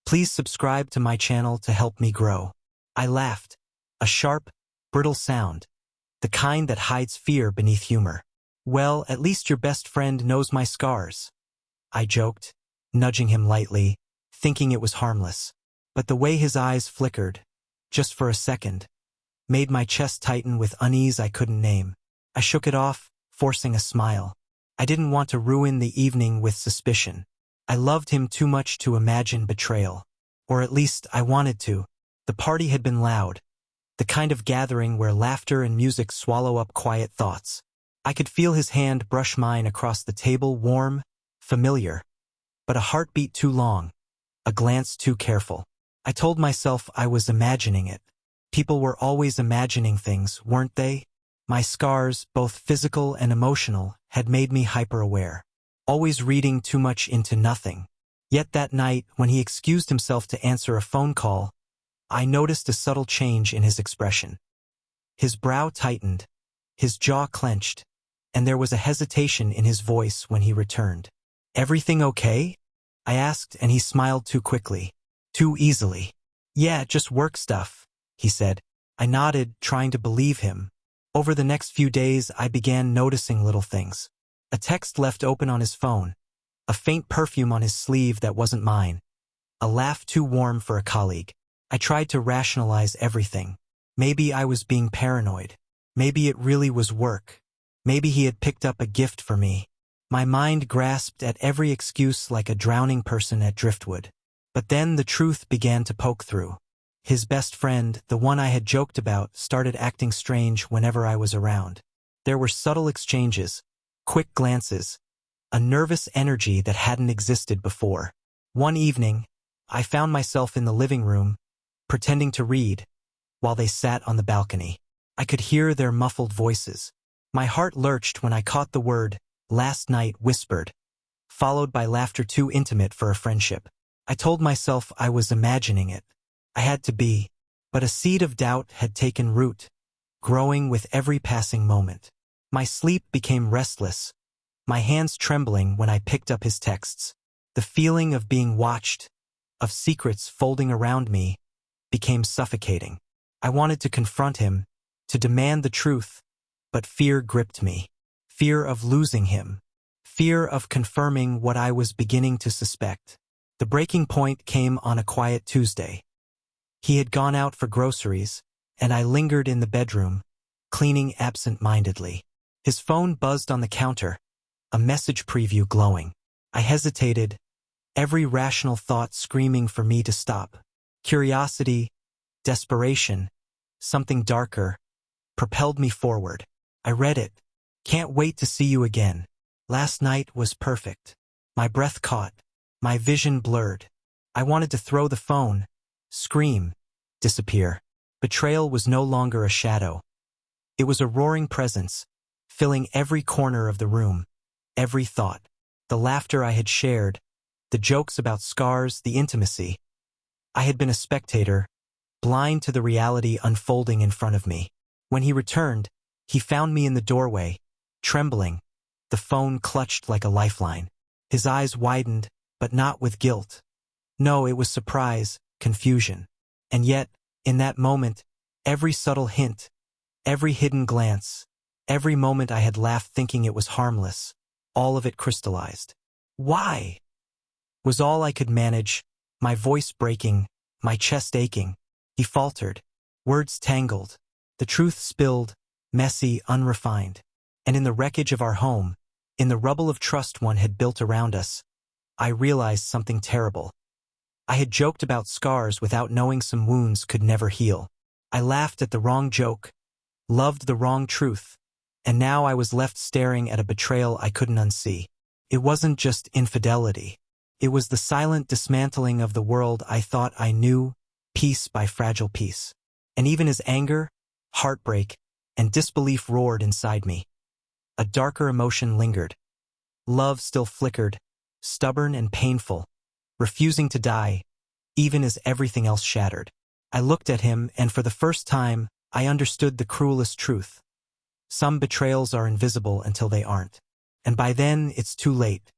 Please subscribe to my channel to help me grow. I laughed. A sharp, brittle sound. The kind that hides fear beneath humor. Well, at least your best friend knows my scars. I joked, nudging him lightly, thinking it was harmless. But the way his eyes flickered, just for a second, made my chest tighten with unease I couldn't name. I shook it off, forcing a smile. I didn't want to ruin the evening with suspicion. I loved him too much to imagine betrayal. Or at least I wanted to. The party had been loud. The kind of gathering where laughter and music swallow up quiet thoughts. I could feel his hand brush mine across the table, warm, familiar. But a heartbeat too long. A glance too careful. I told myself I was imagining it. People were always imagining things, weren't they? My scars, both physical and emotional, had made me hyper-aware. Always reading too much into nothing. Yet that night, when he excused himself to answer a phone call, I noticed a subtle change in his expression. His brow tightened, his jaw clenched, and there was a hesitation in his voice when he returned. "Everything okay?" I asked, and he smiled too quickly, too easily. "Yeah, just work stuff," he said. I nodded, trying to believe him. Over the next few days, I began noticing little things. A text left open on his phone, a faint perfume on his sleeve that wasn't mine, a laugh too warm for a colleague. I tried to rationalize everything. Maybe I was being paranoid. Maybe it really was work. Maybe he had picked up a gift for me. My mind grasped at every excuse like a drowning person at driftwood. But then the truth began to poke through. His best friend, the one I had joked about, started acting strange whenever I was around. There were subtle exchanges, quick glances, a nervous energy that hadn't existed before. One evening, I found myself in the living room, pretending to read, while they sat on the balcony. I could hear their muffled voices. My heart lurched when I caught the word, "last night," whispered, followed by laughter too intimate for a friendship. I told myself I was imagining it. I had to be, but a seed of doubt had taken root, growing with every passing moment. My sleep became restless, my hands trembling when I picked up his texts. The feeling of being watched, of secrets folding around me, became suffocating. I wanted to confront him, to demand the truth, but fear gripped me. Fear of losing him. Fear of confirming what I was beginning to suspect. The breaking point came on a quiet Tuesday. He had gone out for groceries, and I lingered in the bedroom, cleaning absent-mindedly. His phone buzzed on the counter, a message preview glowing. I hesitated, every rational thought screaming for me to stop. Curiosity, desperation, something darker, propelled me forward. I read it. "Can't wait to see you again. Last night was perfect." My breath caught, my vision blurred. I wanted to throw the phone, scream, disappear. Betrayal was no longer a shadow. It was a roaring presence, filling every corner of the room, every thought. The laughter I had shared, the jokes about scars, the intimacy. I had been a spectator, blind to the reality unfolding in front of me. When he returned, he found me in the doorway, trembling, the phone clutched like a lifeline. His eyes widened, but not with guilt. No, it was surprise, confusion. And yet, in that moment, every subtle hint, every hidden glance, every moment I had laughed thinking it was harmless, all of it crystallized. "Why?" was all I could manage, my voice breaking, my chest aching. He faltered. Words tangled. The truth spilled, messy, unrefined. And in the wreckage of our home, in the rubble of trust one had built around us, I realized something terrible. I had joked about scars without knowing some wounds could never heal. I laughed at the wrong joke, loved the wrong truth, and now I was left staring at a betrayal I couldn't unsee. It wasn't just infidelity. It was the silent dismantling of the world I thought I knew, piece by fragile piece. And even as anger, heartbreak, and disbelief roared inside me, a darker emotion lingered. Love still flickered, stubborn and painful, refusing to die, even as everything else shattered. I looked at him, and for the first time, I understood the cruelest truth. Some betrayals are invisible until they aren't. And by then, it's too late.